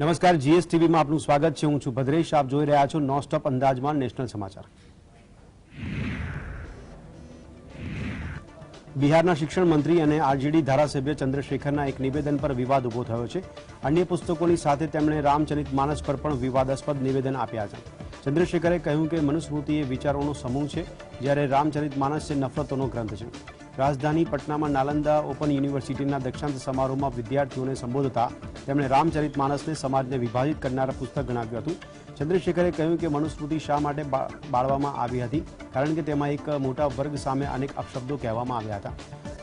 નમસ્કાર, જીએસટીવીમાં આપનું સ્વાગત છે। હું છું ભદ્રેશ। આપ જોઈ રહ્યા છો નોન સ્ટોપ અંદાજમાં નેશનલ સમાચાર। બિહારના શિક્ષણ મંત્રી અને આરજેડી ધારાસભ્ય ચંદ્રશેખરના એક નિવેદન પર વિવાદ ઉભો થયો છે। અન્ય પુસ્તકોની સાથે તેમણે રામચરિતમાનસ પર પણ વિવાદાસ્પદ નિવેદન આપ્યા છે। ચંદ્રશેખરે કહ્યું કે મનુસ્મૃતિ એ વિચારોનો સમૂહ છે, જ્યારે રામચરિતમાનસ એ નફરતોનો ગ્રંથ છે। રાજધાની પટનામાં નાલંદા ઓપન યુનિવર્સિટીના દક્ષાંત સમારોહમાં વિદ્યાર્થીઓને સંબોધતા તેમણે રામચરિતમાનસને સમાજને વિભાજિત કરનારા પુસ્તક ગણાવ્યું હતું। ચંદ્રશેખરે કહ્યું કે મનુસ્મૃતિ શા માટે બાળવામાં આવી હતી, કારણ કે તેમાં એક મોટા વર્ગ સામે અનેક અપશબ્દો કહેવામાં આવ્યા હતા।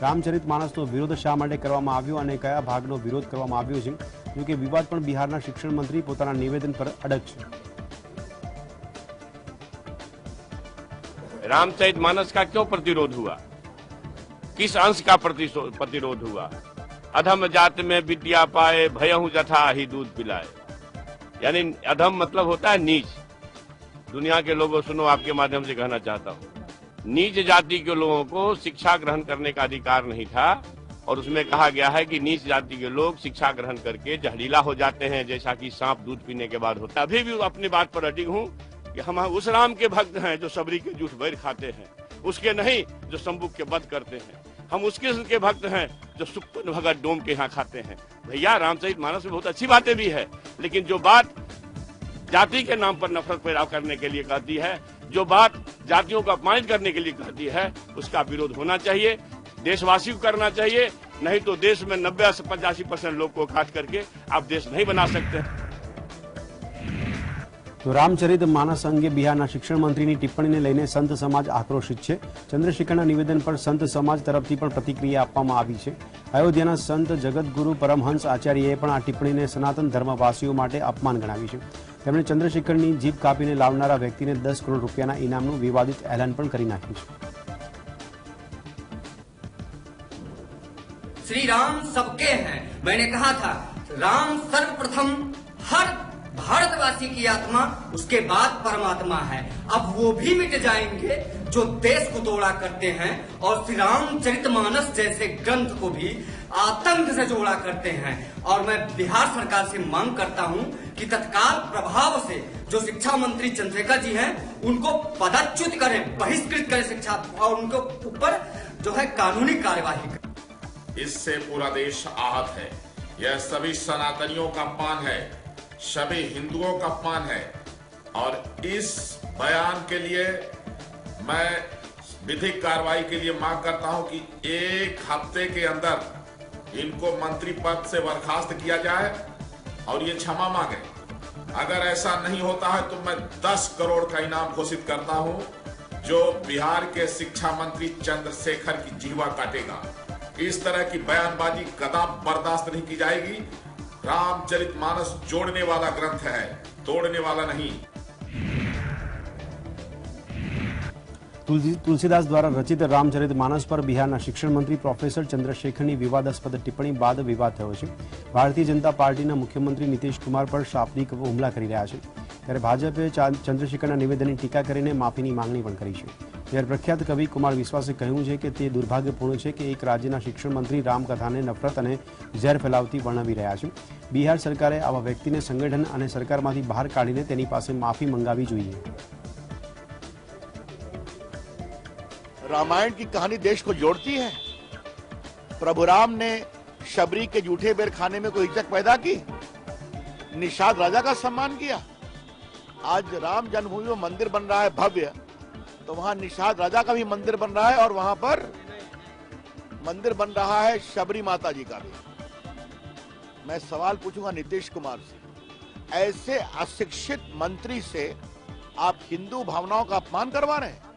રામચરિતમાનસનો વિરોધ શા માટે કરવામાં આવ્યો અને કયા ભાગનો વિરોધ કરવામાં આવ્યો છે, જો કે વિવાદ પણ બિહારના શિક્ષણ મંત્રી પોતાના નિવેદન પર અડગ છે। रामचरितमानस का क्यों प्रतिरोध हुआ, किस अंश का प्रतिरोध हुआ? अधम जात में विद्या पाए, भयहु जथा ही दूध पिलाए। यानी अधम मतलब होता है नीच। दुनिया के लोगों सुनो, आपके माध्यम से कहना चाहता हूँ, नीच जाति के लोगों को शिक्षा ग्रहण करने का अधिकार नहीं था, और उसमें कहा गया है कि नीच जाति के लोग शिक्षा ग्रहण करके जहरीला हो जाते हैं, जैसा कि सांप दूध पीने के बाद होता है। अभी भी अपनी बात पर अडिग हूँ कि हम उस राम के भक्त हैं जो सबरी के जूठ बैर खाते हैं, उसके नहीं जो शंभुक के वध करते हैं। हम उस कृष्ण के भक्त हैं जो सुप्पन भगत डोम के यहाँ खाते हैं। भैया, रामचरितमानस में बहुत अच्छी बातें भी है, लेकिन जो बात जाति के नाम पर नफरत पैदा करने के लिए कहती है, जो बात जातियों को अपमानित करने के लिए कहती है, उसका विरोध होना चाहिए, देशवासी को करना चाहिए। नहीं तो देश में 90 से 85% लोग को काट करके आप देश नहीं बना सकते। તો રામચરિતમાનસ અંગે બિહારના શિક્ષણ મંત્રીની ટિપ્પણીને લઈને સંત સમાજ આક્રોશિત છે। ચંદ્રશેખરના નિવેદન પર સંત સમાજ તરફથી પણ પ્રતિક્રિયા આપવામાં આવી છે। અયોધ્યાના સંત જગતગુરુ પરમહંસ આચાર્યએ પણ આ ટિપ્પણીને સનાતન ધર્મવાસીઓ માટે અપમાન ગણાવી છે। તેમણે ચંદ્રશેખરની જીભ કાપીને લાવનારા વ્યક્તિને 10 કરોડ રૂપિયાના ઇનામનું વિવાદિત એલાન પણ કરી નાખ્યું છે। श्री राम सबके हैं। मैंने कहा था राम सर्वप्रथम हर भारतवासी की आत्मा, उसके बाद परमात्मा है। अब वो भी मिट जाएंगे जो देश को तोड़ा करते हैं और श्री रामचरितमानस जैसे ग्रंथ को भी आतंक से जोड़ा करते हैं। और मैं बिहार सरकार से मांग करता हूं कि तत्काल प्रभाव से जो शिक्षा मंत्री चंद्रशेखर जी हैं उनको पदच्युत करें, बहिष्कृत करें शिक्षा, और उनके ऊपर जो है कानूनी कार्यवाही करें। इससे पूरा देश आहत है। यह सभी सनातनियों का अपमान है, सभी हिंदुओं का अपमान है। और इस बयान के लिए मैं विधिक कार्रवाई के लिए मांग करता हूं कि 1 हफ्ते के अंदर इनको मंत्री पद से बर्खास्त किया जाए और ये क्षमा मांगे। अगर ऐसा नहीं होता है तो मैं 10 करोड़ का इनाम घोषित करता हूं, जो बिहार के शिक्षा मंत्री चंद्रशेखर की जीवा काटेगा। इस तरह की बयानबाजी कदापि बर्दाश्त नहीं की जाएगी। रामचरितमानस जोड़ने वाला ग्रंथ है, तोड़ने वाला नहीं। तुलसीदास द्वारा रचित रामचरितमानस पर बिहाરના શિક્ષણ મંત્રી પ્રોફેસર ચંદ્રશેખરની વિવાદાસ્પદ ટિપ્પણી બાદ વિવાદ થયો છે। ભારતીય જનતા પાર્ટીના મુખ્યમંત્રી નીતિશ કુમાર પર શાબ્દિક હુમલા કરી રહ્યા છે, ત્યારે ભાજપે ચંદ્રશેખરના નિવેદનની ટીકા કરીને માફીની માંગણી પણ કરી છે। ત્યારે પ્રખ્યાત કવિ કુમાર વિશ્વાસે કહ્યું છે કે તે દુર્ભાગ્યપૂર્ણ છે કે એક રાજ્યના શિક્ષણ મંત્રી રામકથાને નફરત અને ઝેર ફેલાવતી વર્ણવી રહ્યા છે। બિહાર સરકારે આવા વ્યક્તિને સંગઠન અને સરકારમાંથી બહાર કાઢીને તેની પાસે માફી મંગાવવી જોઈએ। रामायण की कहानी देश को जोड़ती है। प्रभु राम ने शबरी के जूठे बेर खाने में कोई हिचक पैदा की, निषाद राजा का सम्मान किया। आज राम जन्मभूमि में मंदिर बन रहा है भव्य, तो वहां निषाद राजा का भी मंदिर बन रहा है और वहां पर मंदिर बन रहा है शबरी माता जी का भी। मैं सवाल पूछूंगा नीतीश कुमार से, ऐसे अशिक्षित मंत्री से आप हिंदू भावनाओं का अपमान करवा रहे हैं,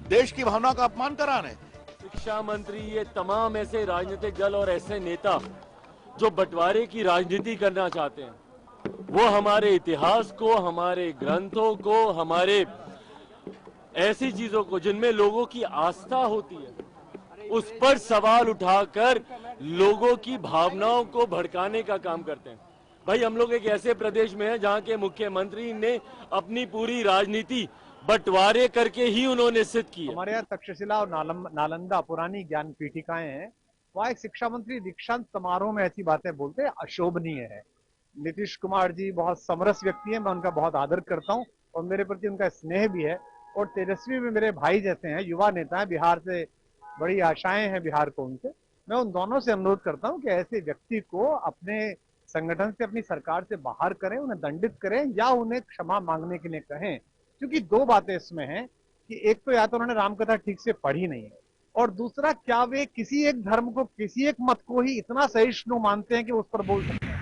देश की भावना का अपमान करा रहे हैं। शिक्षा मंत्री, ये तमाम ऐसे राजनीतिक दल और ऐसे नेता जो बंटवारे की राजनीति करना चाहते हैं, वो हमारे इतिहास को, हमारे ग्रंथों को, हमारे ऐसी चीजों को जिनमें लोगों की आस्था होती है, उस पर सवाल उठाकर लोगों की भावनाओं को भड़काने का काम करते हैं। भाई, हम लोग एक ऐसे प्रदेश में हैं जहां के मुख्यमंत्री ने अपनी पूरी राजनीति बंटवारे करके ही उन्होंने सिद्ध की। हमारे यहाँ तक्षशिला और नालंदा पुरानी ज्ञान पीठिकाएं हैं, वहाँ एक शिक्षा मंत्री दीक्षांत समारोह में ऐसी बातें बोलते हैं, अशोभनीय है। नीतीश कुमार जी बहुत समरस व्यक्ति हैं, मैं उनका बहुत आदर करता हूं और मेरे प्रति उनका स्नेह भी है। और तेजस्वी भी मेरे भाई जैसे हैं, युवा नेता हैं, बिहार से बड़ी आशाएं हैं बिहार को उनसे। मैं उन दोनों से अनुरोध करता हूं कि ऐसे व्यक्ति को अपने संगठन से, अपनी सरकार से बाहर करें, उन्हें दंडित करें या उन्हें क्षमा मांगने के लिए कहें। क्योंकि दो बातें इसमें हैं कि एक तो या तो उन्होंने रामकथा ठीक से पढ़ी नहीं है, और दूसरा क्या वे किसी एक धर्म को, किसी एक मत को ही इतना सहिष्णु मानते हैं कि उस पर बोल सकते हैं।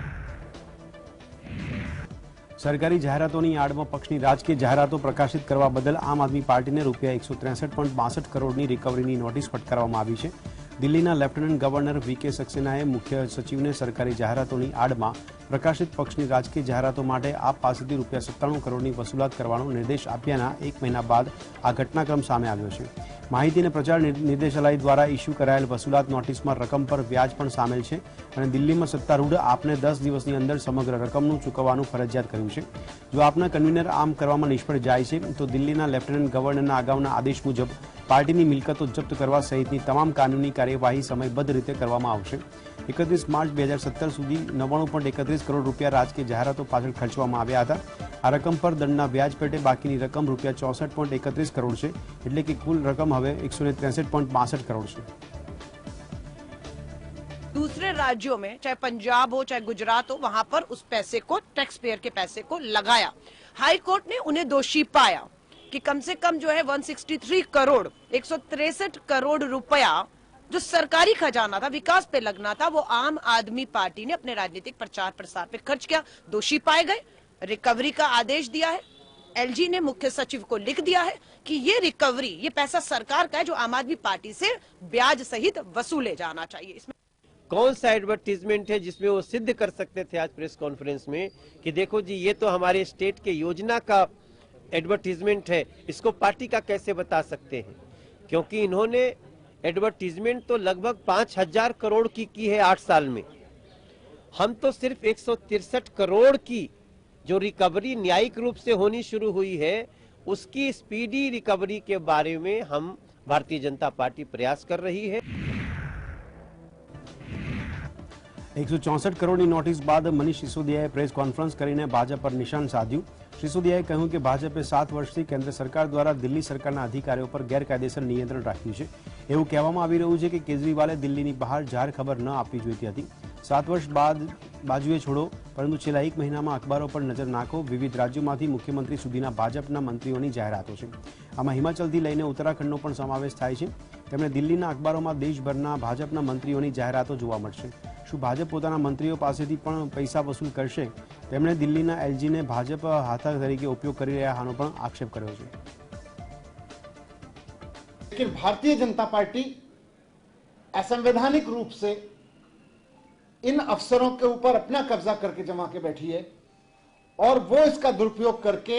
સરકારી જાહેરાતોની આડમાં પક્ષની રાજકીય જાહેરાતો પ્રકાશિત કરવા બદલ આમ આદમી પાર્ટીને રૂપિયા 163.62 કરોડની રિકવરીની નોટિસ ફટકારવામાં આવી છે। દિલ્હીના લેફ્ટનન્ટ ગવર્નર વીકે સક્સેનાએ મુખ્ય સચિવને સરકારી જાહેરાતોની આડમાં પ્રકાશિત પક્ષની રાજકીય જાહેરાતો માટે આપ પાસેથી રૂપિયા 97 કરોડની વસૂલાત કરવાનો નિર્દેશ આપ્યાના એક મહિના બાદ આ ઘટનાક્રમ સામે આવ્યો છે। માહિતી અને પ્રચાર નિર્દેશાલય દ્વારા ઇસ્યુ કરાયેલ વસૂલાત નોટિસમાં રકમ પર વ્યાજ પણ સામેલ છે અને દિલ્હીમાં સત્તારૂઢ આપને 10 દિવસની અંદર સમગ્ર રકમનું ચૂકવવાનું ફરજિયાત કર્યું છે। જો આપના કન્વીનર આમ કરવામાં નિષ્ફળ જાય છે તો દિલ્હીના લેફ્ટનન્ટ ગવર્નરના અગાઉના આદેશ મુજબ પાર્ટીની મિલકતો જપ્ત કરવા સહિતની તમામ કાનૂની કાર્યવાહી સમયબદ્ધ રીતે કરવામાં આવશે। 31 માર્ચ 2017 સુધી 99.31 કરોડ રૂપિયા રાજકીય જાહેરાતો પાછળ ખર્ચવામાં આવ્યા હતા। આ રકમ પર દંડના વ્યાજ પેટે બાકીની રકમ રૂપિયા 64.31 કરોડ છે, એટલે કે કુલ રકમ હવે 163.62 करोड़ છે। दूसरे राज्यों में चाहे पंजाब हो चाहे गुजरात हो, वहां पर उस पैसे को, टैक्स पेयर के पैसे को लगाया। हाई कोर्ट ने उन्हें दोषी पाया कि कम से कम जो है 163 करोड़ 163 करोड़ रुपया जो सरकारी खजाना था, विकास पे लगना था, वो आम आदमी पार्टी ने अपने राजनीतिक प्रचार प्रसार पे खर्च किया। दोषी पाए गए, रिकवरी का आदेश दिया है। एलजी ने मुख्य सचिव को लिख दिया है कि ये रिकवरी, ये पैसा सरकार का है जो आम आदमी पार्टी से ब्याज सहित वसूले जाना चाहिए। इसमें कौन सा एडवर्टीजमेंट है जिसमें वो सिद्ध कर सकते थे आज प्रेस कॉन्फ्रेंस में कि देखो जी ये तो हमारे स्टेट के योजना का एडवर्टीजमेंट है, इसको पार्टी का कैसे बता सकते हैं? क्योंकि इन्होंने एडवर्टीजमेंट तो लगभग 5000 करोड़ की है 8 साल में। हम तो सिर्फ 163 करोड़ की जो रिकवरी न्यायिक रूप से होनी शुरू हुई है, उसकी स्पीडी रिकवरी के बारे में हम भारतीय जनता पार्टी प्रयास कर रही है। 164 કરોડની નોટિસ બાદ મનીષ સિસોદિયાએ પ્રેસ કોન્ફરન્સ કરીને ભાજપ પર નિશાન સાધ્યું। સિસોદિયાએ કહ્યું કે ભાજપે 7 વર્ષથી કેન્દ્ર સરકાર દ્વારા દિલ્હી સરકારના અધિકારીઓ પર ગેરકાયદેસર નિયંત્રણ રાખ્યું છે। એવું કહેવામાં આવી રહ્યું છે કે કેજરીવાલે દિલ્હીની બહાર જાહેર ખબર ન આપવી જોઈતી હતી। 7 વર્ષ બાદ બાજુએ છોડો, પરંતુ છેલ્લા 1 મહિનામાં અખબારો પર નજર નાખો, વિવિધ રાજ્યોમાંથી મુખ્યમંત્રી સુધીના ભાજપના મંત્રીઓની જાહેરાતો છે। આમાં હિમાચલથી લઈને ઉત્તરાખંડનો પણ સમાવેશ થાય છે। તેમણે દિલ્હીના અખબારોમાં દેશભરના ભાજપના મંત્રીઓની જાહેરાતો જોવા મળશે। શું ભાજપ પોતાના મંત્રીઓ પાસેથી પણ પૈસા વસૂલ કરશે? તેમણે દિલ્હીના એલજીને ભાજપ હાથા તરીકે ઉપયોગ કરી રહ્યા હોવાનો પણ આક્ષેપ કર્યો છે। लेकिन भारतीय जनता पार्टी असंवैधानिक रूप से इन अफसरों के ऊपर अपना कब्जा करके जमा के बैठी है और वो इसका दुरुपयोग करके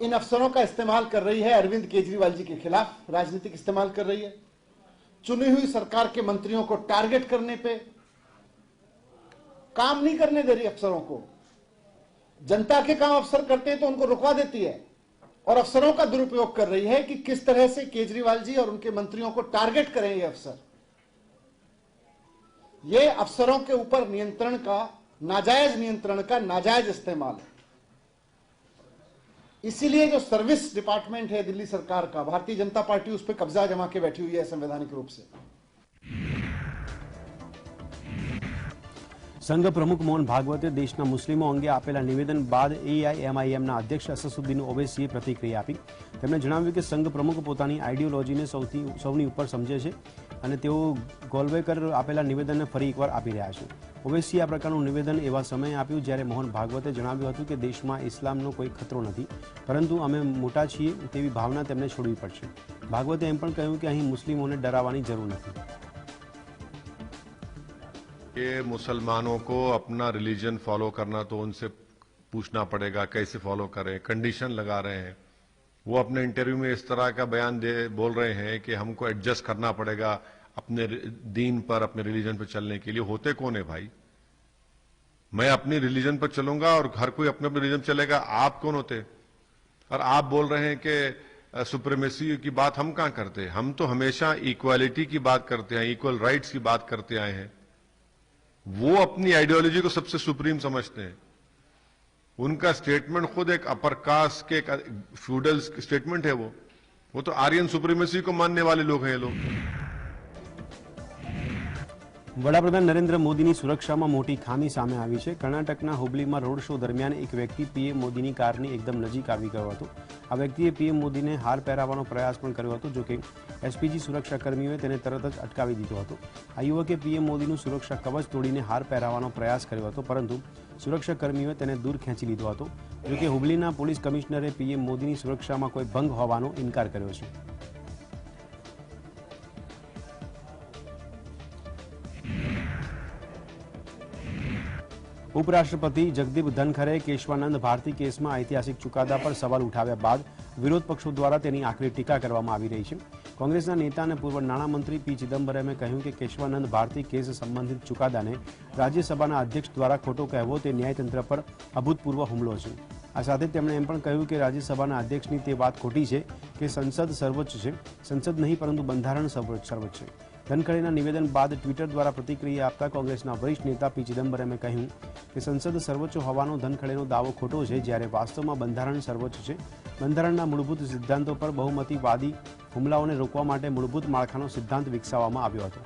इन अफसरों का इस्तेमाल कर रही है। अरविंद केजरीवाल जी के खिलाफ राजनीतिक इस्तेमाल कर रही है। चुनी हुई सरकार के मंत्रियों को टारगेट करने पे, काम नहीं करने दे रही अफसरों को। जनता के काम अफसर करते हैं तो उनको रुकवा देती है और अफसरों का दुरुपयोग कर रही है कि किस तरह से केजरीवाल जी और उनके मंत्रियों को टारगेट करें ये अफसर। ये अफसरों के ऊपर नियंत्रण का, नाजायज नियंत्रण का नाजायज इस्तेमाल है। इसीलिए जो सर्विस डिपार्टमेंट है दिल्ली सरकार का, भारतीय जनता पार्टी उस पर कब्जा जमा के बैठी हुई है संवैधानिक रूप से। સંઘ પ્રમુખ મોહન ભાગવતે દેશના મુસ્લિમો અંગે આપેલા નિવેદન બાદ એઆઈએમઆઈએમના અધ્યક્ષ અસદુદ્દીન ઓવૈસીએ પ્રતિક્રિયા આપી। તેમણે જણાવ્યું કે સંઘ પ્રમુખ પોતાની આઈડિયોલોજીને સૌની ઉપર સમજે છે અને તેઓ ગોલવેકર આપેલા નિવેદનને ફરી એકવાર આપી રહ્યા છે। ઓવૈસીએ આ પ્રકારનું નિવેદન એવા સમયે આપ્યું જ્યારે મોહન ભાગવતે જણાવ્યું હતું કે દેશમાં ઇસ્લામનો કોઈ ખતરો નથી, પરંતુ અમે મોટા છીએ તેવી ભાવના તેમને છોડવી પડશે। ભાગવતે એમ પણ કહ્યું કે અહીં મુસ્લિમોને ડરાવવાની જરૂર નથી। ये मुसलमानों को अपना रिलीजन फॉलो करना तो उनसे पूछना पड़ेगा कैसे फॉलो करें, कंडीशन लगा रहे हैं। वो अपने इंटरव्यू में इस तरह का बयान बोल रहे हैं कि हमको एडजस्ट करना पड़ेगा अपने दीन पर, अपने रिलीजन पर चलने के लिए। होते कौन है भाई? मैं अपनी रिलीजन पर चलूंगा और हर कोई अपने अपने रिलीजन चलेगा। आप कौन होते? और आप बोल रहे हैं कि सुप्रीमेसी की बात हम कहां करते हैं? हम तो हमेशा इक्वालिटी की बात करते हैं, इक्वल राइट्स की बात करते आए हैं। वो अपनी आइडियोलॉजी को सबसे सुप्रीम समझते हैं। उनका स्टेटमेंट खुद एक अपर कास्ट के फ्यूडल स्टेटमेंट है। वो तो आर्यन सुप्रीमेसी को मानने वाले लोग हैं ये लोग। વડાપ્રધાન નરેન્દ્ર મોદીની સુરક્ષામાં મોટી ખામી સામે આવી છે। કર્ણાટકના હુબલીમાં રોડ શો દરમિયાન એક વ્યક્તિ પીએમ મોદીની કારની એકદમ નજીક આવી ગયો હતો। આ વ્યક્તિએ પીએમ મોદીને હાર પહેરાવવાનો પ્રયાસ પણ કર્યો હતો, જોકે એસપીજી સુરક્ષાકર્મીઓએ તેને તરત જ અટકાવી દીધો હતો। આ યુવકે પીએમ મોદીનું સુરક્ષા કવચ તોડીને હાર પહેરાવવાનો પ્રયાસ કર્યો હતો, પરંતુ સુરક્ષાકર્મીઓએ તેને દૂર ખેંચી લીધો હતો। જોકે હુબલીના પોલીસ કમિશનરે પીએમ મોદીની સુરક્ષામાં કોઈ ભંગ હોવાનો ઇનકાર કર્યો છે। ઉપરાષ્ટ્રપતિ જગદીપ ધનખરે કેશવાનંદ ભારતી કેસમાં ઐતિહાસિક ચુકાદા પર સવાલ ઉઠાવ્યા બાદ વિરોધ પક્ષો દ્વારા તેની આકરી ટીકા કરવામાં આવી રહી છે। કોંગ્રેસના નેતા અને પૂર્વ નાણામંત્રી પી ચિદમ્બરમે કહ્યું કે કેશવાનંદ ભારતી કેસ સંબંધિત ચુકાદાને રાજ્યસભાના અધ્યક્ષ દ્વારા ખોટો કહેવો તે ન્યાયતંત્ર પર અભૂતપૂર્વ હુમલો છે। આ સાથે તેમણે એમ પણ કહ્યું કે રાજ્યસભાના અધ્યક્ષની તે વાત ખોટી છે કે સંસદ સર્વોચ્ચ છે। સંસદ નહીં પરંતુ બંધારણ સર્વોચ્ચ છે। ધનખરેના નિવેદન બાદ ટ્વિટર દ્વારા પ્રતિક્રિયા આપતા કોંગ્રેસના વરિષ્ઠ નેતા પી ચિદમ્બરમે કહ્યું કે સંસદ સર્વોચ્ચ હોવાનો ધનખરેનો દાવો ખોટો છે, જ્યારે વાસ્તવમાં બંધારણ સર્વોચ્ચ છે। બંધારણના મૂળભૂત સિદ્ધાંતો પર બહુમતીવાદી હુમલાઓને રોકવા માટે મૂળભૂત માળખાનો સિદ્ધાંત વિકસાવવામાં આવ્યો હતો।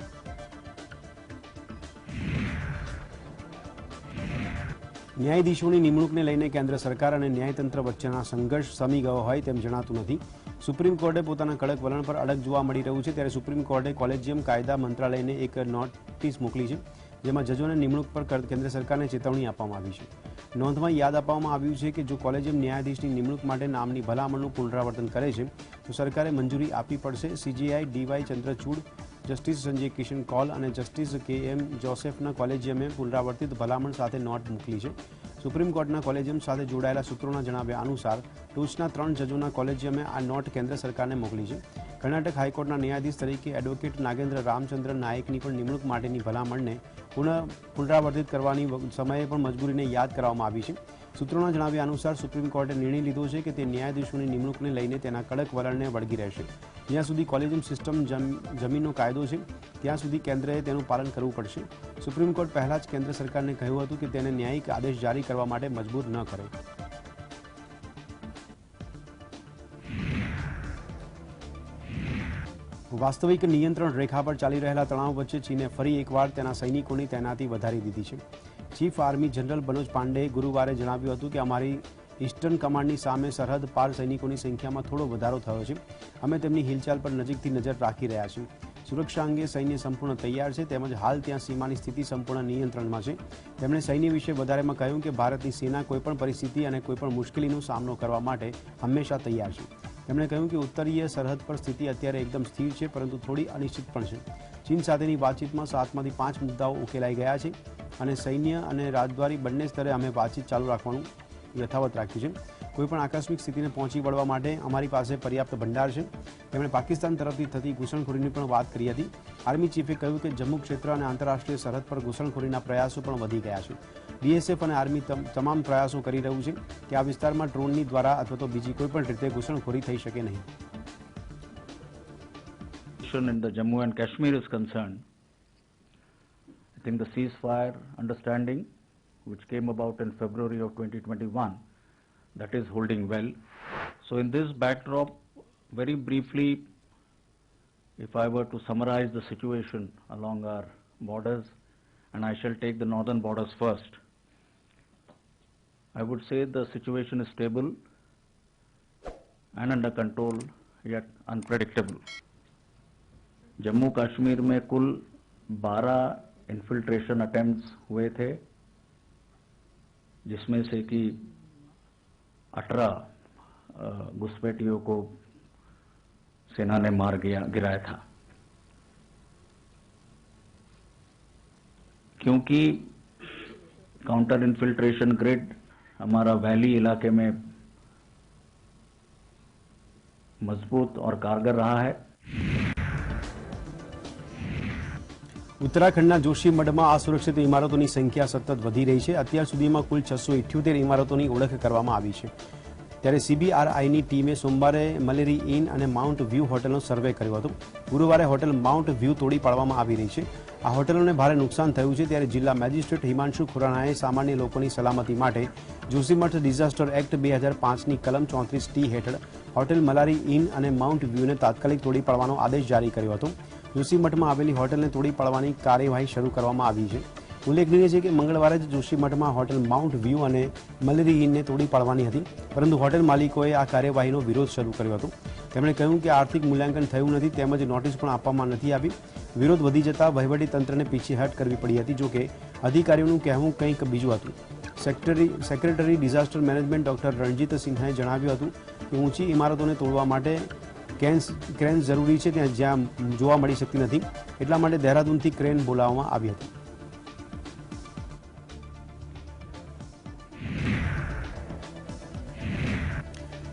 ન્યાયાધીશોની નિમણૂકને લઈને કેન્દ્ર સરકાર અને ન્યાયતંત્ર વચ્ચેના સંઘર્ષ શમી ગયો હોય તેમ જણાતું નથી। સુપ્રીમ કોર્ટે પોતાના કડક વલણ પર અડગ જોવા મળી રહ્યું છે, ત્યારે સુપ્રીમ કોર્ટે કોલેજિયમ કાયદા મંત્રાલયને એક નોટિસ મોકલી છે, જેમાં જજોની નિમણૂક પર કેન્દ્ર સરકારને ચેતવણી આપવામાં આવી છે। નોંધમાં યાદ આપવામાં આવ્યું છે કે જો કોલેજિયમ ન્યાયાધીશની નિમણૂક માટે નામની ભલામણનું પુનરાવર્તન કરે છે તો સરકારે મંજૂરી આપવી પડશે। CJI DY Chandrachud, justice Sanjay Kishan Kaul અને જસ્ટિસ કેએમ જોસેફના કોલેજિયમે પુનરાવર્તિત ભલામણ સાથે નોટ મોકલી છે। સુપ્રીમ કોર્ટના કોલેજિયમ સાથે જોડાયેલા સૂત્રોના જણાવ્યા અનુસાર ટોચના 3 જજોના કોલેજિયમે આ નોટ કેન્દ્ર સરકારને મોકલી છે। કર્ણાટક હાઈકોર્ટના ન્યાયાધીશ તરીકે એડવોકેટ નાગેન્દ્ર રામચંદ્ર નાયકની પણ નિમણૂક માટેની ભલામણને પુનરાવર્તિત કરવાની સમયે પણ મજબૂરીને યાદ કરવામાં આવી છે। સૂત્રોના જણાવ્યા અનુસાર સુપ્રીમ કોર્ટે નિર્ણય લીધો છે કે તે ન્યાયાધીશોની નિમણૂકને લઈને તેના કડક વલણને વળગી રહેશે। જ્યાં સુધી કોલેજિયમ સિસ્ટમ જમીનનો કાયદો છે ત્યાં સુધી કેન્દ્રએ તેનું પાલન કરવું પડશે। સુપ્રીમ કોર્ટ પહેલા જ કેન્દ્ર સરકારને કહ્યું હતું કે તેને ન્યાયિક આદેશ જારી કરવા માટે મજબૂર ન કરે। વાસ્તવિક નિયંત્રણ રેખા પર ચાલી રહેલા તણાવ વચ્ચે ચીને ફરી એકવાર તેના સૈનિકોની તૈનાતી વધારી દીધી છે। ચીફ આર્મી જનરલ બનોજ પાંડેએ ગુરુવારે જણાવ્યું હતું કે અમારી ઈસ્ટર્ન કમાન્ડની સામે સરહદ પાર સૈનિકોની સંખ્યામાં થોડો વધારો થયો છે। અમે તેમની હિલચાલ પર નજીકથી નજર રાખી રહ્યા છીએ। સુરક્ષા અંગે સૈન્ય સંપૂર્ણ તૈયાર છે, તેમજ હાલ ત્યાં સીમાની સ્થિતિ સંપૂર્ણ નિયંત્રણમાં છે। તેમણે સૈન્ય વિશે વધારેમાં કહ્યું કે ભારતની સેના કોઈપણ પરિસ્થિતિ અને કોઈપણ મુશ્કેલીનો સામનો કરવા માટે હંમેશા તૈયાર છે। તેમણે કહ્યું કે ઉત્તરીય સરહદ પર સ્થિતિ અત્યારે એકદમ સ્થિર છે, પરંતુ થોડી અનિશ્ચિત પણ છે। ચીન સાથેની વાતચીતમાં 7માંથી 5 મુદ્દાઓ ઉકેલાઈ ગયા છે અને સૈન્ય અને રાજદ્વારી બંને સ્તરે અમે વાતચીત ચાલુ રાખવાનું યથાવત રાખ્યું છે। કોઈપણ આકસ્મિક સ્થિતિને પહોંચી વળવા માટે અમારી પાસે પર્યાપ્ત ભંડાર છે। તેમણે પાકિસ્તાન તરફથી થતી ઘૂસણખોરીની પણ વાત કરી હતી। આર્મી ચીફે કહ્યું કે જમ્મુ ક્ષેત્ર અને આંતરરાષ્ટ્રીય સરહદ પર ઘૂસણખોરીના પ્રયાસો પણ વધી ગયા છે। બીએસએફ અને આર્મી તમામ પ્રયાસો કરી રહ્યું છે કે આ વિસ્તારમાં ડ્રોનની દ્વારા અથવા તો બીજી કોઈપણ રીતે ઘૂસણખોરી થઈ શકે નહીં। In the Jammu and Kashmir is concerned, I think the ceasefire understanding which came about in February of 2021, that is holding well. So in this backdrop, very briefly, if I were to summarize the situation along our borders, and I shall take the northern borders first, I would say the situation is stable and under control, yet unpredictable. Jammu Kashmir में कुल 12 infiltration attempts हुए थे, जिसमें से कि 18 घुसपैठियों को सेना ने मार गिराया था। क्योंकि काउंटर इन्फिल्ट्रेशन ग्रिड हमारा वैली इलाके में मजबूत और कारगर रहा है। ઉત્તરાખંડના જોશીમઠમાં અસુરક્ષિત ઇમારતોની સંખ્યા સતત વધી રહી છે। અત્યાર સુધીમાં કુલ 678 ઇમારતોની ઓળખ કરવામાં આવી છે। ત્યારે સીબીઆરઆઈની ટીમે સોમવારે મલેરી ઇન અને માઉન્ટ વ્યૂ હોટલનો સર્વે કર્યો હતો। ગુરુવારે હોટેલ માઉન્ટ વ્યૂ તોડી પાડવામાં આવી રહી છે। આ હોટલોને ભારે નુકસાન થયું છે ત્યારે જિલ્લા મેજિસ્ટ્રેટ હિમાંશુ ખુરાનાએ સામાન્ય લોકોની સલામતી માટે જોશીમઠ ડિઝાસ્ટર એક્ટ 2005ની કલમ 34T હેઠળ હોટેલ મલારી ઇન અને માઉન્ટ વ્યૂને તાત્કાલિક તોડી પાડવાનો આદેશ જારી કર્યો હતો. જોશીમઠમાં આવેલી હોટલને તોડી પાડવાની કાર્યવાહી શરૂ કરવામાં આવી છે. ઉલ્લેખનીય છે કે મંગળવારે જ જોશીમઠમાં હોટેલ માઉન્ટ વ્યૂ અને મલેરી ઇનને તોડી પાડવાની હતી, પરંતુ હોટેલ માલિકોએ આ કાર્યવાહીનો વિરોધ શરૂ કર્યો હતો. તેમણે કહ્યું કે આર્થિક મૂલ્યાંકન થયું નથી તેમજ નોટિસ પણ આપવામાં નથી આવી. વિરોધ વધી જતા વહીવટીતંત્રને પીછેહટ કરવી પડી હતી. જોકે અધિકારીઓનું કહેવું કંઈક બીજું હતું. Secretary disaster management doctor Ranjit સિન્હાએ જણાવ્યું હતું કે ઊંચી ઇમારતોને તોડવા માટે ક્રેન જરૂરી છે ત્યાં જ્યાં જોવા મળી શકતી નથી, એટલા માટે દહેરાદૂનથી ક્રેન બોલાવવામાં આવી હતી.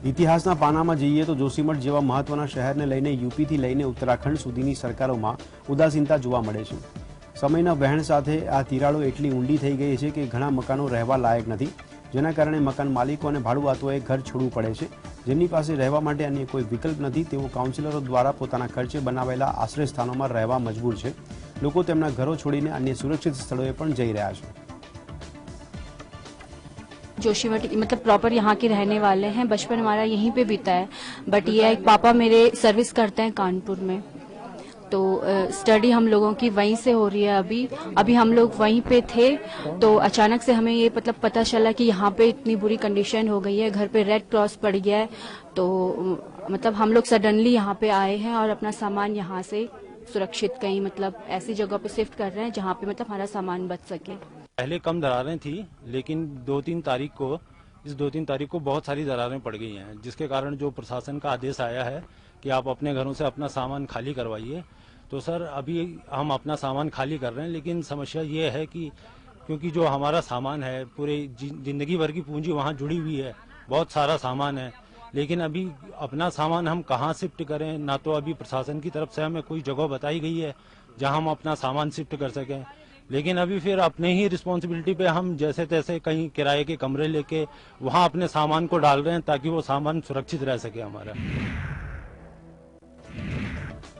ઇતિહાસના પાનામાં જઈએ તો જોશીમઠ જેવા મહત્વના શહેરને લઈને યુપીથી લઈને ઉત્તરાખંડ સુધીની સરકારોમાં ઉદાસીનતા જોવા મળે છે. સમયના વહેણ સાથે આ તિરાડો એટલી ઊંડી થઈ ગઈ છે કે ઘણા મકાનો રહેવા લાયક નથી, જેના કારણે મકાન માલિકો અને ભાડુઆતોએ ઘર છોડવું પડે છે. જેમની પાસે રહેવા માટે અન્ય કોઈ વિકલ્પ નથી તેઓ કાઉન્સિલરો દ્વારા પોતાના ખર્ચે બનાવેલા આશ્રય સ્થાનોમાં રહેવા મજબૂર છે. લોકો તેમના ઘરો છોડીને અન્ય સુરક્ષિત સ્થળોએ પણ જઈ રહ્યા છે. जोशीमठ मतलब प्रॉपर यहाँ के रहने वाले हैं, बचपन हमारा यहीं पे बीता है. बट ये एक पापा मेरे सर्विस करते हैं कानपुर में, तो स्टडी हम लोगों की वहीं से हो रही है. अभी हम लोग वहीं पे थे तो अचानक से हमें ये मतलब पता चला कि यहाँ पे इतनी बुरी कंडीशन हो गई है, घर पे रेड क्रॉस पड़ गया है. तो मतलब हम लोग सडनली यहाँ पे आए हैं और अपना सामान यहाँ से सुरक्षित कहीं मतलब ऐसी जगह पे शिफ्ट कर रहे हैं जहाँ पे मतलब हमारा सामान बच सके. पहले कम दरारें थी, लेकिन 2-3 तारीख को बहुत सारी दरारें पड़ गई हैं, जिसके कारण जो प्रशासन का आदेश आया है कि आप अपने घरों से अपना सामान खाली करवाइए. तो सर अभी हम अपना सामान खाली कर रहे हैं, लेकिन समस्या ये है कि क्योंकि जो हमारा सामान है पूरे जिंदगी भर की पूंजी वहाँ जुड़ी हुई है, बहुत सारा सामान है, लेकिन अभी अपना सामान हम कहाँ शिफ्ट करें. ना तो अभी प्रशासन की तरफ से हमें कोई जगह बताई गई है जहाँ हम अपना सामान शिफ्ट कर सकें, लेकिन अभी फिर अपने ही रिस्पॉन्सिबिलिटी पे हम जैसे तैसे कहीं किराए के कमरे लेके वहाँ अपने सामान को डाल रहे हैं ताकि वो सामान सुरक्षित रह सके हमारा.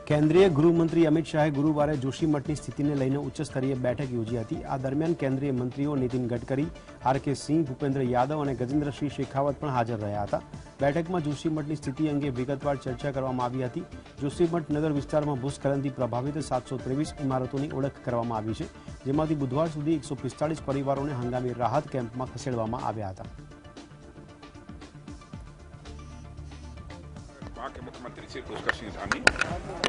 કેન્દ્રીય ગૃહમંત્રી અમિત શાહે ગુરુવારે જોશીમઠની સ્થિતિને લઈને ઉચ્ચસ્તરીય બેઠક યોજી હતી. આ દરમિયાન કેન્દ્રીય મંત્રીઓ નીતિન ગડકરી, આર.કે. સિંહ, ભૂપેન્દ્ર યાદવ અને ગજેન્દ્રસિંહ શેખાવત પણ હાજર રહ્યા હતા. બેઠકમાં જોશીમઠની સ્થિતિ અંગે વિગતવાર ચર્ચા કરવામાં આવી હતી. જોશીમઠ નગર વિસ્તારમાં ભૂસ્ખલનથી પ્રભાવિત 723 ઇમારતોની ઓળખ કરવામાં આવી છે, જેમાંથી બુધવાર સુધી 145 પરિવારોને હંગામી રાહત કેમ્પમાં ખસેડવામાં આવ્યા હતા. के मुख्यमंत्री श्री पुष्कर सिंह धामी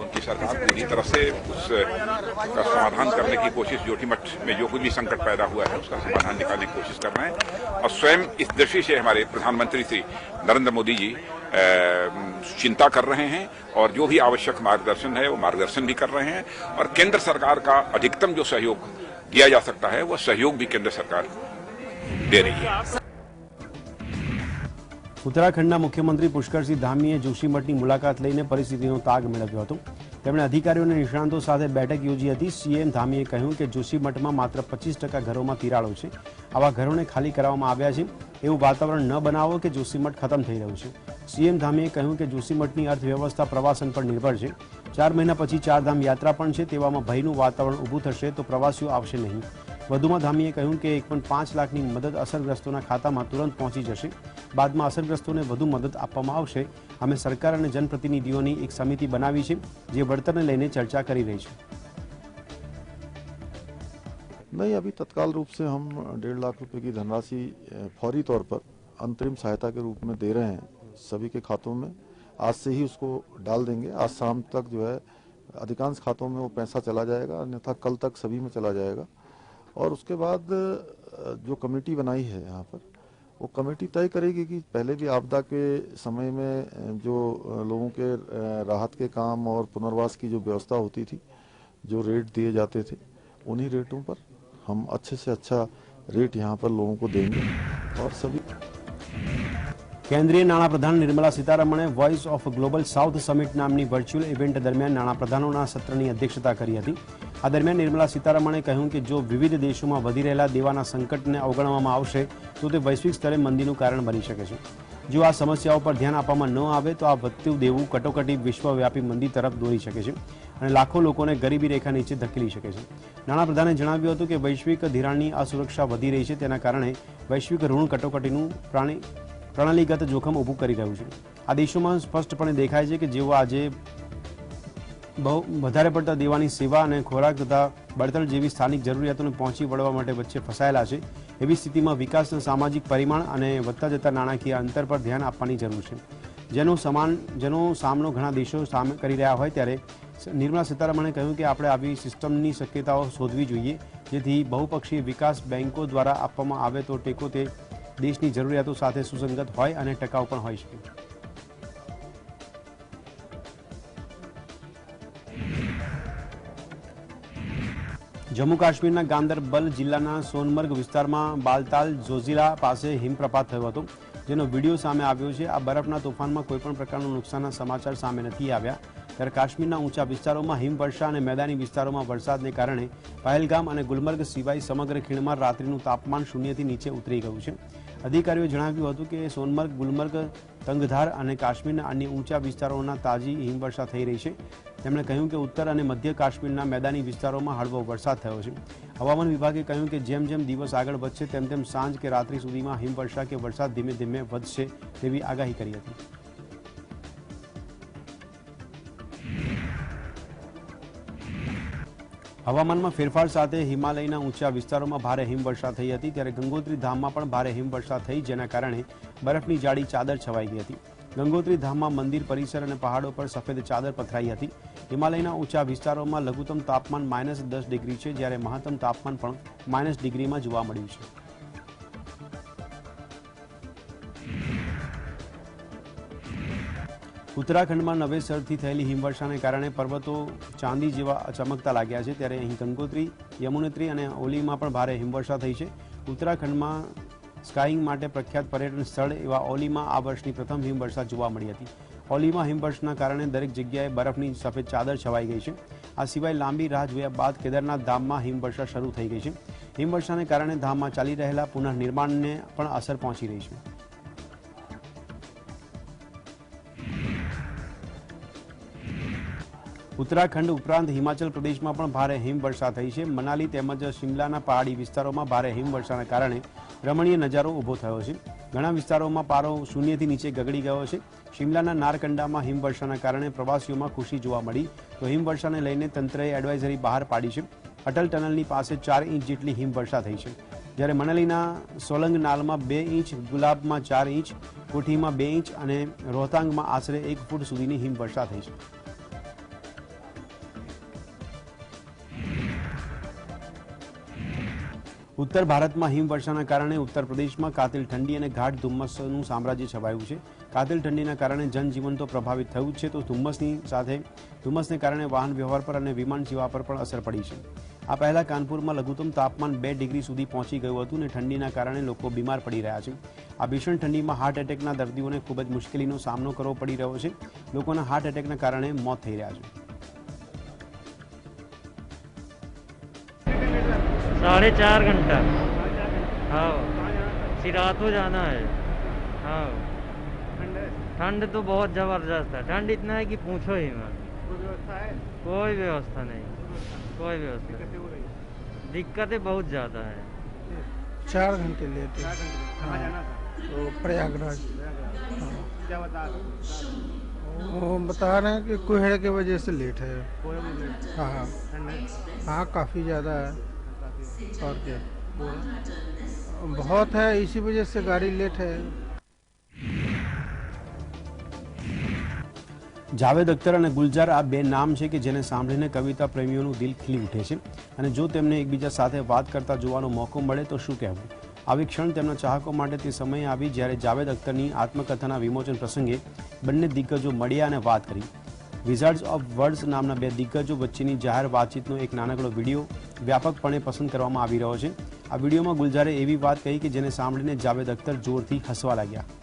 उनकी सरकार पूरी तरह से उसका समाधान करने की कोशिश, जोशीमठ में जो कुछ भी संकट पैदा हुआ है उसका समाधान निकालने की कोशिश कर रहे हैं. और स्वयं इस दृष्टि से हमारे प्रधानमंत्री श्री नरेंद्र मोदी जी चिंता कर रहे हैं और जो भी आवश्यक मार्गदर्शन है वो मार्गदर्शन भी कर रहे हैं. और केंद्र सरकार का अधिकतम जो सहयोग दिया जा सकता है वो सहयोग भी केंद्र सरकार दे रही है. ઉત્તરાખંડના મુખ્યમંત્રી પુષ્કરસિંહ ધામીએ જોશીમઠની મુલાકાત લઈને પરિસ્થિતિનો તાગ મેળવ્યો હતો. તેમણે અધિકારીઓ અને નિષ્ણાંતો સાથે બેઠક યોજી હતી. સીએમ ધામીએ કહ્યું કે જોશીમઠમાં માત્ર 25% ઘરોમાં તિરાડો છે. આવા ઘરોને ખાલી કરવામાં આવ્યા છે. એવું વાતાવરણ ન બનાવો કે જોશીમઠ ખતમ થઈ રહ્યું છે. સીએમ ધામીએ કહ્યું કે જોશીમઠની અર્થવ્યવસ્થા પ્રવાસન પર નિર્ભર છે. 4 મહિના પછી ચારધામ યાત્રા પણ છે. તેવામાં ભયનું વાતાવરણ ઊભું થશે તો પ્રવાસીઓ આવશે નહીં. વધુમાં ધામીએ કહ્યું કે 1.5 લાખની મદદ અસરગ્રસ્તોના ખાતામાં તુરંત પહોંચી જશે. બાદમાં અસરગ્રસ્તોને વધુ મદદ આપવામાં આવશે. અમે સરકાર અને જનપ્રતિનિધિઓની એક સમિતિ બનાવી છે જે વળતરને લઈને ચર્ચા કરી રહી છે. नहीं, अभी तत्काल रूप से हम 1.5 लाख रुपए की धनराशि फौरी तौर पर अंतरिम सहायता के रूप में दे रहे हैं सभी के खातों में. आज से ही उसको डाल देंगे. आज शाम तक जो है अधिकांश खातों में वो पैसा चला जाएगा, अन्यथा कल तक सभी में चला जाएगा. और उसके बाद जो कमेटी बनाई है यहाँ पर, वो कमेटी तय करेगी कि पहले भी आपदा के समय में जो लोगों के राहत के काम और पुनर्वास की जो व्यवस्था होती थी, जो रेट दिए जाते थे, उन्हीं रेटों पर हम अच्छे से अच्छा रेट यहाँ पर लोगों को देंगे. और सभी કેન્દ્રીય નાણાપ્રધાન નિર્મલા સીતારમણે voice of global south summit નામની વર્ચ્યુઅલ ઇવેન્ટ દરમિયાન નાણાપ્રધાનોના સત્રની અધ્યક્ષતા કરી હતી. આ દરમિયાન નિર્મલા સીતારમણે કહ્યું કે જો વિવિધ દેશોમાં વધી રહેલા દેવાના સંકટને અવગણવામાં આવશે તો તે વૈશ્વિક સ્તરે મંદીનું કારણ બની શકે છે. જો આ સમસ્યાઓ પર ધ્યાન આપવામાં ન આવે તો આ વધતું દેવું કટોકટી વિશ્વવ્યાપી મંદી તરફ દોરી શકે છે. અને લાખો લોકોને ગરીબી રેખા નીચે ધકેલી શકે છે. નાણાપ્રધાને જણાવ્યું હતું કે વૈશ્વિક ધિરાણની અસુરક્ષા વધી રહી છે, તેના કારણે વૈશ્વિક ઋણ કટોકટીનું પ્રણાલીગત જોખમ ઊભું કરી રહ્યું છે. આ દેશોમાં સ્પષ્ટપણે દેખાય છે કે જેઓ આજે બહુ વધારે પડતા દેવાની સેવા અને ખોરાક તથા બળતણ જેવી સ્થાનિક જરૂરિયાતોને પહોંચી વળવા માટે વચ્ચે ફસાયેલા છે. એવી સ્થિતિમાં વિકાસના સામાજિક પરિમાણ અને વધતા જતા નાણાકીય અંતર પર ધ્યાન આપવાની જરૂર છે, જેનો સામનો ઘણા દેશો સામે કરી રહ્યા હોય. ત્યારે નિર્મલા સીતારમણે કહ્યું કે આપણે આવી સિસ્ટમની શક્યતાઓ શોધવી જોઈએ, જેથી બહુપક્ષીય વિકાસ બેન્કો દ્વારા આપવામાં આવે તો ટેકો તે દેશની જરૂરિયાતો સાથે સુસંગત હોય અને ટકાઉ પણ હોઈ શકે. જમ્મુ કાશ્મીરના ગાંદરબલ જિલ્લાના સોનમર્ગ વિસ્તારમાં બાલતાલ જોઝીલા પાસે હિમપ્રપાત થયો હતો, જેનો વિડીયો સામે આવ્યો છે. આ બરફના તોફાનમાં કોઈપણ પ્રકારનું નુકસાનના સમાચાર સામે નથી આવ્યા. ત્યારે કાશ્મીરના ઊંચા વિસ્તારોમાં હિમવર્ષા અને મેદાની વિસ્તારોમાં વરસાદને કારણે પહેલગામ અને ગુલમર્ગ સિવાય સમગ્ર ખીણમાં રાત્રિનું તાપમાન શૂન્યથી નીચે ઉતરી ગયું છે. અધિકારીઓએ જણાવ્યું હતું કે સોનમર્ગ, ગુલમર્ગ, તંગધાર અને કાશ્મીરના અન્ય ઊંચા વિસ્તારોના તાજી હિમવર્ષા થઈ રહી છે. તેમણે કહ્યું કે ઉત્તર અને મધ્ય કાશ્મીરના મેદાની વિસ્તારોમાં હળવો વરસાદ થયો છે. હવામાન વિભાગે કહ્યું કે જેમ જેમ દિવસ આગળ વધશે તેમ તેમ સાંજ કે રાત્રિ સુધીમાં હિમવર્ષા કે વરસાદ ધીમે ધીમે વધશે તેવી આગાહી કરી હતી. હવામાનમાં ફેરફાર સાથે હિમાલયના ઊંચા વિસ્તારોમાં ભારે હિમવર્ષા થઈ હતી. ત્યારે ગંગોત્રી ધામમાં પણ ભારે હિમવર્ષા થઈ, જેના કારણે બરફની જાડી ચાદર છવાઈ ગઈ હતી. ગંગોત્રી ધામમાં મંદિર પરિસર અને પહાડો પર સફેદ ચાદર પથરાઈ હતી. હિમાલયના ઊંચા વિસ્તારોમાં લઘુત્તમ તાપમાન -10 ડિગ્રી છે, જ્યારે મહત્તમ તાપમાન પણ -ડિગ્રીમાં જોવા મળ્યું છે. ઉત્તરાખંડમાં નવેસરથી થયેલી હિમવર્ષાને કારણે પર્વતો ચાંદી જેવા ચમકતા લાગ્યા છે. ત્યારે અહીં ગંગોત્રી, યમુનોત્રી અને ઓલીમાં પણ ભારે હિમવર્ષા થઈ છે. ઉત્તરાખંડમાં સ્કાઇંગ માટે પ્રખ્યાત પર્યટન સ્થળ એવા ઓલીમાં આ વર્ષની પ્રથમ હિમવર્ષા જોવા મળી હતી. ઓલીમાં હિમવર્ષાના કારણે દરેક જગ્યાએ બરફની સફેદ ચાદર છવાઈ ગઈ છે. આ સિવાય લાંબી રાહ જોયા બાદ કેદારનાથ ધામમાં હિમવર્ષા શરૂ થઈ ગઈ છે. હિમવર્ષાને કારણે ધામમાં ચાલી રહેલા પુનઃનિર્માણને પણ અસર પહોંચી રહી છે. ઉત્તરાખંડ ઉપરાંત હિમાચલ પ્રદેશમાં પણ ભારે હિમવર્ષા થઈ છે. મનાલી તેમજ શિમલાના પહાડી વિસ્તારોમાં ભારે હિમવર્ષાના કારણે રમણીય નજારો ઊભો થયો છે. ઘણા વિસ્તારોમાં પારો શૂન્યથી નીચે ગગડી ગયો છે. શિમલાના નારકંડામાં હિમવર્ષાના કારણે પ્રવાસીઓમાં ખુશી જોવા મળી. તો હિમવર્ષાને લઈને તંત્રએ એડવાઇઝરી બહાર પાડી છે. અટલ ટનલની પાસે 4 ઇંચ જેટલી હિમવર્ષા થઈ છે. જ્યારે મનાલીના સોલંગનાલમાં 2 ઇંચ, ગુલાબમાં 4 ઇંચ, કોઠીમાં 2 ઇંચ અને રોહતાંગમાં આશરે 1 ફૂટ સુધીની હિમવર્ષા થઈ છે. ઉત્તર ભારતમાં હિમવર્ષાના કારણે ઉત્તર પ્રદેશમાં કાતિલ ઠંડી અને ગાઢ ધુમ્મસનું સામ્રાજ્ય છવાયું છે. કાતિલ ઠંડીના કારણે જનજીવન તો પ્રભાવિત થયું જ છે, તો ધુમ્મસને કારણે વાહન વ્યવહાર પર અને વિમાન સેવા પર પણ અસર પડી છે. આ પહેલા કાનપુરમાં લઘુત્તમ તાપમાન 2 ડિગ્રી સુધી પહોંચી ગયું હતું અને ઠંડીના કારણે લોકો બીમાર પડી રહ્યા છે. આ ભીષણ ઠંડીમાં હાર્ટ એટેકના દર્દીઓને ખૂબ જ મુશ્કેલીનો સામનો કરવો પડી રહ્યો છે. લોકોના હાર્ટ એટેકના કારણે મોત થઈ રહ્યા છે. 4.5 घंटा। हाँ, सिरातो जाना है। हाँ, ठंड तो बहुत जबरदस्त है। ठंड इतना है कि पूछो ही मत। कोई व्यवस्था नहीं, कोई व्यवस्था नहीं। दिक्कतें बहुत ज़्यादा है। 4 घंटे लेते हैं। तो प्रयागराज क्या वो बता रहे हैं कि कोहरे की वजह से लेट है। हाँ हाँ, काफ़ी ज़्यादा है। और क्या बहुत है, इसी वजह से गाड़ी लेट है। જાવેદ અખ્તર અને ગુલજાર આ બે નામ છે કે જેને સાંભળીને કવિતા પ્રેમીઓનું દિલ ખીલી ઉઠે છે અને જો તેમને એકબીજા સાથે વાત કરતા જોવાનો મોકો મળે તો શું કહેવું. આવી ક્ષણ તેમના ચાહકો માટે તે સમયે આવી જ્યારે જાવેદ અખ્તરની આત્મકથાના વિમોચન પ્રસંગે બંને દિગ્ગજો મળ્યા અને વાત કરી. વિઝાર્ડ્સ ઓફ વર્ડ્સ નામના બે દિગ્ગજો વચ્ચેની જાહેર વાતચીતનો એક નાનકડો વિડીયો વ્યાપકપણે પસંદ કરવામાં આવી રહ્યો છે. આ વિડીયોમાં ગુલજારે એવી વાત કહી કે જેને સાંભળીને જાવેદ અખ્તર જોરથી હસવા લાગ્યા.